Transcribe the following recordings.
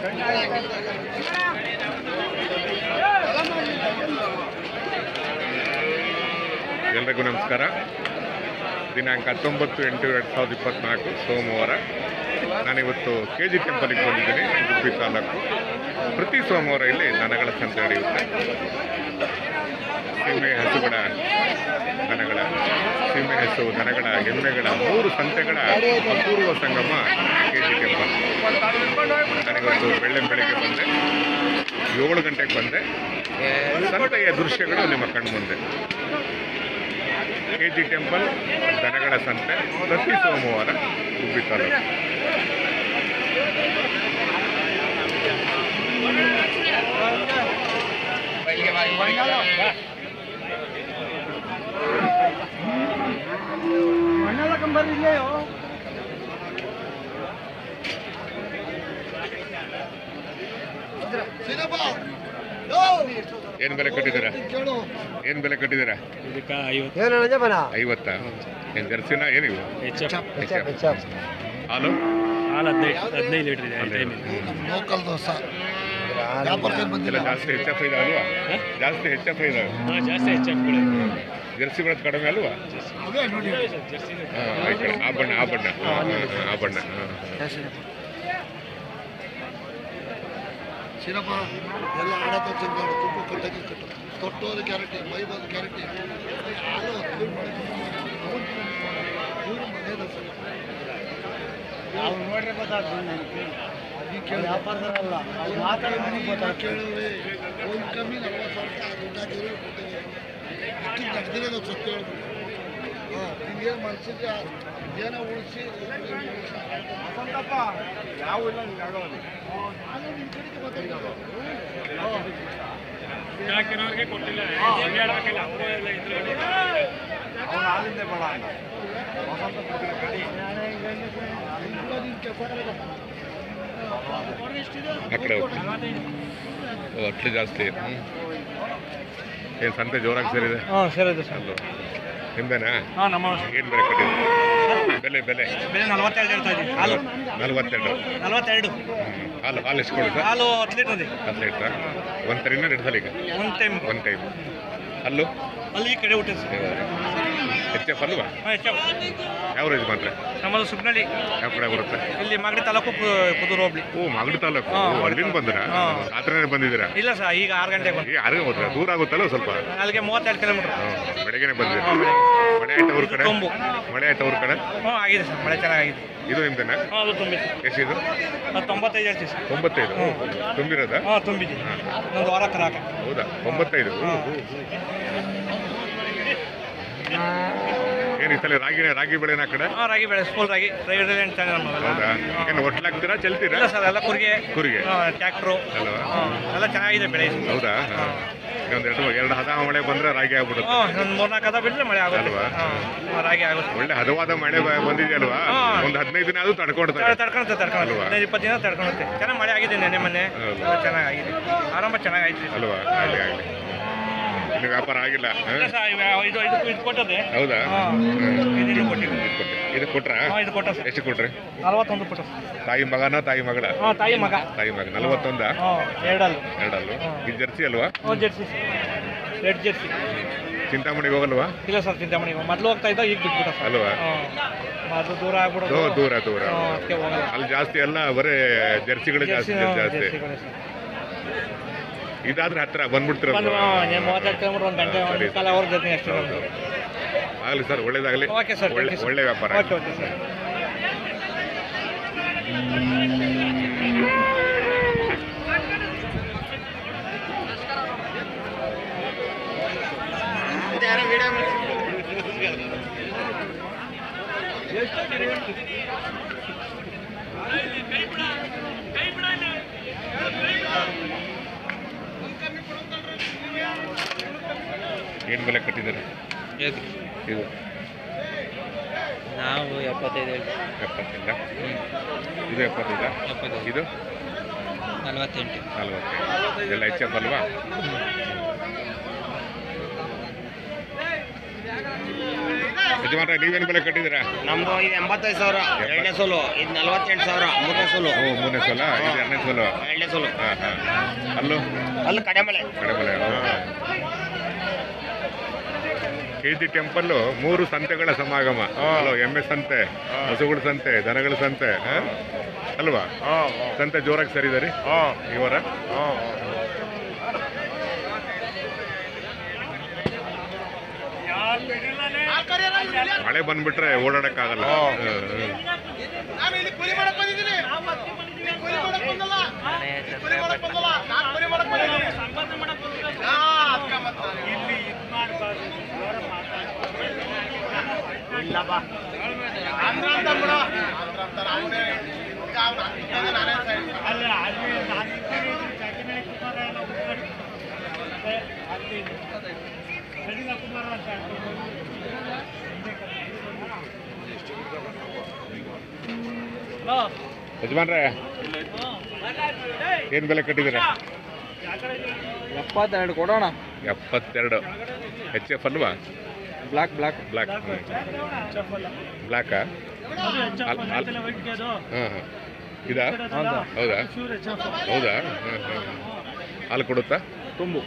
ಎಲ್ಲರಿಗೂ ನಮಸ್ಕಾರ. ದಿನಾಂಕ 19/8/2024 ಸೋಮವಾರ. ನಾನಿವತ್ತು KG ಟೆಂಪಲ್ಗೆ ಬಂದಿದ್ದೀನಿ, ಗುಬ್ಬಿ ತಾಲೂಕು. ಪ್ರತಿ ಸೋಮವಾರ ಇಲ್ಲಿ ದನಗಳ ಸಂತೆ ನಡೆಯುತ್ತೆ. ಸೀಮೆ ಹಸುಗಳ ದನಗಳ, ಸೀಮೆ ಹಸು ದನಗಳ, ಎಮ್ಮೆಗಳ 3 ಸಂತೆಗಳ ಅಪೂರ್ವ ಸಂಗಮ KG ಟೆಂಪಲ್. ನಾನಿವತ್ತು ಬೆಳಗ್ಗೆ ಬಂದೆ, 7 ಗಂಟೆಗೆ ಬಂದೆ. ಸಂತೆಯ ದೃಶ್ಯಗಳು ನಿಮ್ಮ ಕಣ್ಮುಂದೆ. KG ಟೆಂಪಲ್ ದನಗಳ ಸಂತೆ ಪ್ರತಿ ಸೋಮವಾರ ಗುಬ್ಬಿ ತಾಲೂಕು. ಏನ್ ಬೆಲೆ ಕಟ್ಟಿದ್ದೀರಾ? ಏನ್ ಬೆಲೆ ಕಟ್ಟಿದ್ದೀರಾ? 50. ಏನ್ ಜರ್ಸಿನ ಏನಿವು? ಹಾಲು 15 ಲೀಟರ್ ಇದೆ. ಲೋಕಲ್ ದೋಸೆ ಎಲ್ಲ ಜಾಸ್ತಿ HF ಇದೆ ಅಲ್ವಾ? ಜಾಸ್ತಿ HF ಇದೆ. ಜಾಸ್ತಿ HF ಜರ್ಸಿಗಳದ್ದು ಕಡಿಮೆ ಅಲ್ವಾ? ಆ ಬಣ್ಣ ಸಿರಪ ಎಲ್ಲ ಆಡತ ಚೆಂದ ತುಪ್ಪ ಕಟ್ಟಕ್ಕೆ ತೊಟ್ಟೋದು ಗ್ಯಾರಂಟಿ, ಮೈ ಬಂದು ಗ್ಯಾರಂಟಿ. ಹಾಲು ನಾವು ನೋಡ್ರೆ ಗೊತ್ತಾಗ್ತದೆ. ವ್ಯಾಪಾರದಲ್ಲ ಕೇಳಿದ್ರೆ ಒಂದು ಕಮ್ಮಿ 40,000 ನಡೆದಿರೋದು ಸತ್ಯ ಹೇಳ್ಬೇಕು. ಹಿಂಗೇನು ಮನ್ಸಿಗೆ ಏನೋ ಉಳಿಸಿ ಯಾವ ಇಲ್ಲ ಹಾಕಿರೋರಿಗೆ ಕೊಟ್ಟಿಲ್ಲ, ಅವ್ನು ಹಾಲಿಂದ ಬೇಡ ಅಲ್ಲ ಅಟ್ಲಿ ಜಾಸ್ತಿ. ಏನು ಸಂತೆ ಜೋರಾಗಿ ಸೇರಿದೆ? ಸೇರಿದೆ ಸರ್. ನಿಮ್ದೇನಾ? ನಮ್ಮ ಏನು ಬೆಲೆ ಕಟ್ಟಿದೆ? ಬೆಲೆ 42 ಹೇಳ್ತಾ ಇದ್ದೀವಿ. ಹಾಲು 42. ಹಾಲು ಎಷ್ಟು ಕೊಡುತ್ತೆ? ಹಾಲು 10 ಲೀಟರ್ ಇದೆ. 10 ಲೀಟ್ರಾ? ಒಂದು ಟೈಮ್ನ 2 ಸಲ ಈಗ? ಒಂದು ಟೈಮ್. ಹಲ್ಲು ಅಲ್ಲಿ ಈ ಕಡೆ ಹುಟ್ಟಿದೆ ಸರ್. HF ಅಲ್ವಾ? ಯಾವ ರೇಜ್ ಮಾತ್ರ? ನಮ್ಮದು ಸುಗ್ನಳ್ಳಿ. ಯಾವ ಕಡೆ ಬರುತ್ತೆ? ಇಲ್ಲಿ ಮಾಗಡಿ ತಾಲೂಕು, ಪುದೂರು ಹೋಬಳಿ. ಮಾಗಡಿ ತಾಲೂಕು. ಅಲ್ಲಿಂದ ಬಂದ್ರ? ರಾತ್ರಿನೇ ಬಂದಿದ್ದೀರಾ? ಇಲ್ಲ ಸರ್, ಈಗ 6 ಗಂಟೆಗೆ ಬಂದು. 6 ಗಂಟೆಗೆ ಹೋದ್ರೆ ದೂರ ಆಗುತ್ತಲ್ಲ ಸ್ವಲ್ಪ? ಅಲ್ಲಿಗೆ 32 ಕಿಲೋಮೀಟರ್. ಬೆಳಗ್ಗೆನೆ ಬಂದಿದ್ದೀರಾ? ಮಳೆ ಆಯ್ತು ಅವ್ರ ಕಡೆ? ಮಳೆ ಆಯ್ತು ಅವ್ರ ಕಡೆ? ಆಗಿದೆ ಸರ್, ಮಳೆ ಚೆನ್ನಾಗಿದೆ. ಇದು ನಿಮ್ದೇನಾ? ಅದು ತುಂಬಿದೆ. ಎಷ್ಟಿದು? 95 ಹೇಳ್ತೀವಿ ಸರ್. 95 ತುಂಬಿರೋದಾ? ತುಂಬಿದೆ. ಒಂದು ವಾರ ಕರಾಕ. ಹೌದಾ? 95. ಏನು ಈ ಸಲ ರಾಗಿ ಬೆಳೆನ ಆ ಕಡೆ? ರಾಗಿ ಬೆಳೆ, ಸ್ಕೂಲ್ ರಾಗಿ. ಹೌದಾ? ಏನು ಒಟ್ಲಾಗ್ತೀರಾ, ಚೆಲ್ತೀರಾ? ಇಲ್ಲ ಸರ್, ಎಲ್ಲ ಕುರಿಗೆ ಟ್ಯಾಕ್ಟ್ರು ಅಲ್ವಾ? ಎಲ್ಲ ಚೆನ್ನಾಗಿದೆ ಬೆಳೆ. ಹೌದಾ? ಎರಡು ಹದ ಮಳೆ ಬಂದ್ರೆ ರಾಗಿ ಆಗ್ಬಿಡುತ್ತೆ. ಒಂದು 3-4 ಹದ ಬಿಟ್ಟರೆ ಮಳೆ ಆಗುತ್ತೆ ಅಲ್ವಾ? ರಾಗಿ ಆಗುತ್ತೆ. ಒಳ್ಳೆ ಹದವಾದ ಮಳೆ ಬಂದಿದೆಯಲ್ವಾ? ಒಂದು 15 ದಿನ ಅದು ತಡ್ಕೊಳ್ತಾರೆ. 15-20 ದಿನ ತಡ್ಕೊಳುತ್ತೆ. ಚೆನ್ನಾಗಿ ಮಳೆ ಆಗಿದೆ, ನೆನ್ನೆ ಮೊನ್ನೆ ಚೆನ್ನಾಗಿದೆ. ಆರಂಭ ಚೆನ್ನಾಗೈತೆ ಅಲ್ವಾ? ಆಗಲಿ. ಇನ್ನು ವ್ಯಾಪಾರ ಆಗಿಲ್ಲ? ಇದು ಕೊಟ್ಟದೆ. ಹೌದಾ? ಇದು ಇದು ಕೊಟ್ರಾ? ಇದು ಕೊಟ್ಟ. ಎಷ್ಟು ಕೊಟ್ರಿ? 41 ಕೊಟ್ಟ. ತಾಯಿ ಮಗನ ತಾಯಿ ಮಗಳ? ತಾಯಿ ಮಗ. 41. 2 ಇದು ಜರ್ಸಿ ಅಲ್ವಾ? Jersey, red Jersey. ಚಿಂತಾಮಣಿಗೆ ಹೋಗಲ್ವಾ? ಇಲ್ಲ ಸರ್, ಚಿಂತಾಮಣಿ ಮೊದಲು ಹೋಗ್ತಾ ಇದ್ದ, ಈಗ ಬಿಟ್ಬಿಟ್ಟ ಅಲ್ವಾ? ಅದು ದೂರ ಆಗ್ಬಿಡೋದು. ದೂರ ಅಲ್ಲಿ ಜಾಸ್ತಿ ಅಲ್ಲ, ಬರೇ ಜರ್ಸಿಗಳು ಜಾಸ್ತಿ. ಇದಾದ್ರೆ ಹತ್ರ ಬಂದ್ಬಿಡ್ತೀರ? 32 ಕಿಲೋಮೀಟರ್, 1 ಗಂಟೆ, 1 ಅವರ್ ಜರ್ನಿ ಅಷ್ಟೇ. ಆಗಲಿ ಸರ್, ಒಳ್ಳೇದಾಗಲಿ. ಓಕೆ ಸರ್, ಒಳ್ಳೆ ವ್ಯಾಪಾರ. Okay sir. ಏನು ಬೆಲೆ ಕಟ್ಟಿದ್ದಾರೆ? ಇದು ನಾವು 75 ಹೇಳ್ತೀವಿ. 75. ಇದು 75. ಇದು 48. ಇದೆಲ್ಲ HF ಅಲ್ವಾ? ಯಜಮಾನ್ರೆ ನೀವೇನು ಬೆಲೆ ಕಟ್ಟಿದ್ದೀರಾ? ನಮ್ದು ಇದು 85,000 ಎರಡನೇ ಸೋಲು, ಇದು 48,000 ಮೂರನೇ ಸೋಲು. ಓ ಮೂರನೇ ಸಲ, ಇದು ಎರಡನೇ ಸಲ. ಎರಡನೇ ಸೋಲು. ಹಾಂ ಹಾಂ. ಅಲ್ಲೂ ಅಲ್ಲಿ ಕಡೆಮಲೆ. KG ಟೆಂಪಲ್ಲು 3 ಸಂತೆಗಳ ಸಮಾಗಮ. ಅಲ್ವ, ಎಮ್ಮೆ ಸಂತೆ, ಹಸುಗಳ ಸಂತೆ, ದನಗಳ ಸಂತೆ ಅಲ್ವಾ? ಸಂತೆ ಜೋರಾಗಿ ಸರಿದಾರಿ ಈ ವಾರ. ಮಳೆ ಬಂದ್ಬಿಟ್ರೆ ಓಡಾಡಕ್ಕಾಗಲ್ಲ. ಯಜಮಾನ್ರೆ ಏನು ಬೆಲೆ ಕಟ್ಟಿದ್ದೀರಾ? 72 ಕೊಡೋಣ. 72. HF ಅಲ್ವಾ? ಬ್ಲಾಕ್ ಬ್ಲಾಕಾ? ಹಾಂ ಹಾಂ. ಇದಾ? ಹೌದಾ? ಹಾಂ ಹಾಂ. ಹಾಲು ಕೊಡುತ್ತಾ? ತುಂಬು.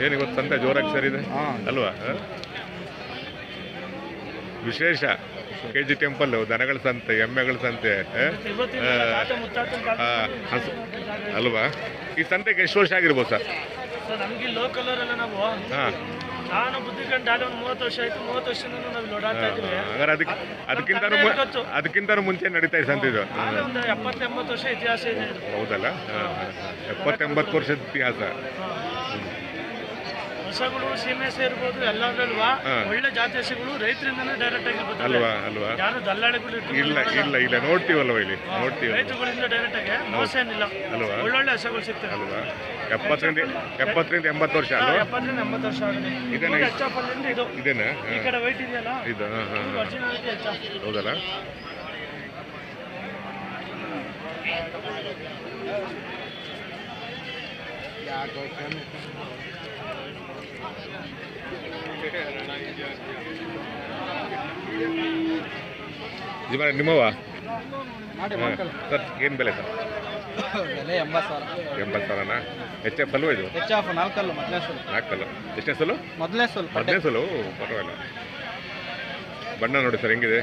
ಏನು ಇವತ್ತು ಸಂತೆ ಜೋರಾಗಿ ಸರಿದೆ ಅಲ್ವಾ? ವಿಶೇಷ KG ಟೆಂಪಲ್, ದನಗಳ ಸಂತೆ, ಎಮ್ಮೆಗಳ ಸಂತೆ ಅಲ್ವಾ? ಈ ಸಂತೆಗೆ ಎಷ್ಟು ವರ್ಷ ಆಗಿರ್ಬೋದು ಸರ್? ನಮಗೆ ಲೋಕಲ್ ಅವರೆಲ್ಲ ನಾವು ಹಾಂ, ನಾನು ಬುದ್ಧಿ ಕಂಡು ಅಲ್ಲಿ ಒಂದು 30 ವರ್ಷ ಆಯ್ತು. 30 ವರ್ಷದಿಂದ ನಾವು ಓಡಾಡ್ತಾ ಇದ್ದೀವಿ. ಹಾಗಾದ್ರೆ ಅದಕ್ಕಿಂತ ಮುಂಚೆ ನಡೀತಾ ಇದೆ ಸಂತೆ ಇದು. ಒಂದು 70-80 ವರ್ಷ ಇತಿಹಾಸ ಇದೆ ಇದು. ಹೌದಲ್ಲ? 70-80 ವರ್ಷದ ಇತಿಹಾಸ. ಹಸುಗಳು ಸೀಮೆ ಸೇರ್ಬೋದು ಎಲ್ಲರಲ್ವಾ? ಒಳ್ಳೆ ಜಾತಿ ಹಸುಗಳು ರೈತರಿಂದನೇ ಡೈರೆಕ್ಟ್ ಆಗಿ ಅಲ್ವಾ? ಯಾರು ದಲ್ಲಾಳಿಗಳು ಇಲ್ಲ ನೋಡ್ತೀವಲ್ವ ಇಲ್ಲಿ, ರೈತರುಗಳಿಂದ ಡೈರೆಕ್ಟ್ ಆಗಿ ಮೋಸ ಏನಿಲ್ಲ. ಅಲ್ವಾ? ಒಳ್ಳೊಳ್ಳೆ ಹಸುಗಳು ಸಿಗ್ತವೆ ಅಲ್ವಾ? 70-80 ವರ್ಷ ಅಲ್ವಾ? 70-80 ವರ್ಷ ಆಗಿದೆ. ಇದೇನಾ? ಇದೇನಾ? ಈ ಕಡೆ ವೈಟ್ ಇದೆಯಲ್ಲ, ಇದು ಒರಿಜಿನಾಲಿಟಿ ಹೆಚ್ಚ. ಹೌದಲ್ಲ? ಯಜಮಾನ ನಿಮ್ಮವ ಸರ್ ಏನು ಬೆಲೆ ಸರ್? ಬೆಲೆ 80,000. 80,000ನಾ? HF ಅಲ್ವಾ ಇದು? HF 4 ಮೊದಲನೇ ಸೋಲು. 4 ಎಷ್ಟನೇ ಸಲ? ಮೊದಲನೇ ಸೋಲು. ಪರವಾಗಿಲ್ಲ. ಬಣ್ಣ ನೋಡಿ ಸರ್ ಹೆಂಗಿದೆ.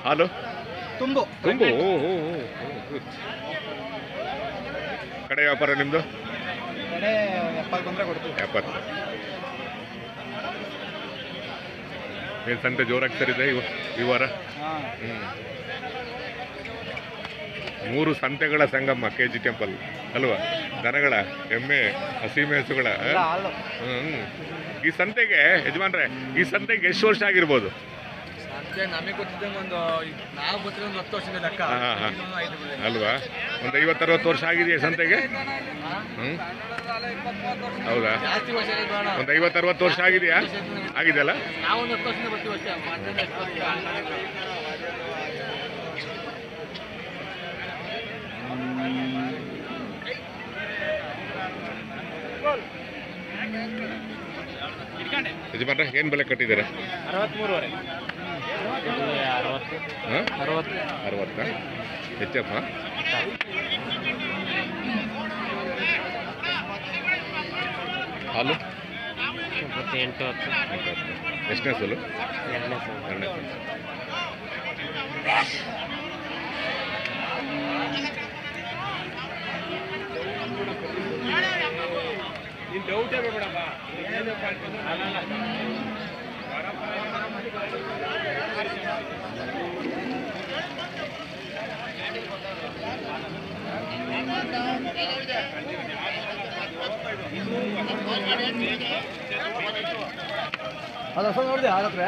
ಹಾಲು ತುಂಬು. ಕಡೆ ವ್ಯಾಪಾರ ನಿಮ್ಮದು? ಕಡೆ 70 ಬಂದರೆ ಕೊಡ್ತೀವಿ. 70. ಏನು ಸಂತೆ ಜೋರಾಗಿ ಸರಿದೆ ಈ ವಾರ? ಹ್ಞೂ. 3 ಸಂತೆಗಳ ಸಂಗಮ KG ಟೆಂಪಲ್ ಅಲ್ವಾ? ದನಗಳ, ಎಮ್ಮೆ, ಹಸಿಮೆ ಹಸುಗಳ. ಈ ಸಂತೆಗೆ ಯಜಮಾನ್ರೆ, ಈ ಸಂತೆಗೆ ಎಷ್ಟು ವರ್ಷ ಆಗಿರ್ಬೋದು? ನಮಗೆ ಗೊತ್ತಿದ್ದಂಗೆ ಒಂದು ನಾವು ಗೊತ್ತಿರೋ 10 ವರ್ಷದ ಲೆಕ್ಕ. ಅಲ್ವಾ? ಒಂದು 50-60 ವರ್ಷ ಆಗಿದೆಯಾ ಸಂತೆಗೆ? ಹೌದಾ? ಒಂದು 50-60 ವರ್ಷ ಆಗಿದೆಯಾ? ಆಗಿದೆಯಲ್ಲ? ನಾವು 10 ವರ್ಷದಿಂದ ಬರ್ತೀವಿ ಅಷ್ಟೇ. ಯಜಮಾನ್ರೆ ಏನು ಬೆಲೆ ಕಟ್ಟಿದ್ದೀರಾ? 63. 60. HF ಹಾಲು 78. ಎಷ್ಟನೇ ಸೋಲು? 2ನೇ ಸೋಲು. ಡೌಟೇ ಬೇಡಪ್ಪ. ಅದು ಹೊಸ ನೋಡಿದೆ ಹಾಗಾದ್ರೆ.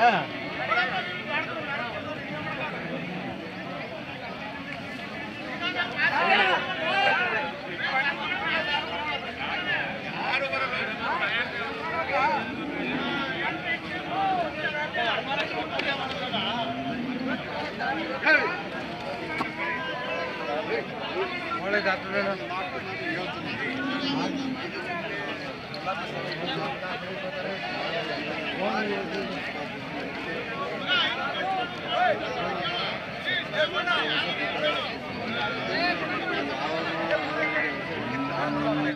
ಒಳ್ಳೆದಾಗ್ತದೆ.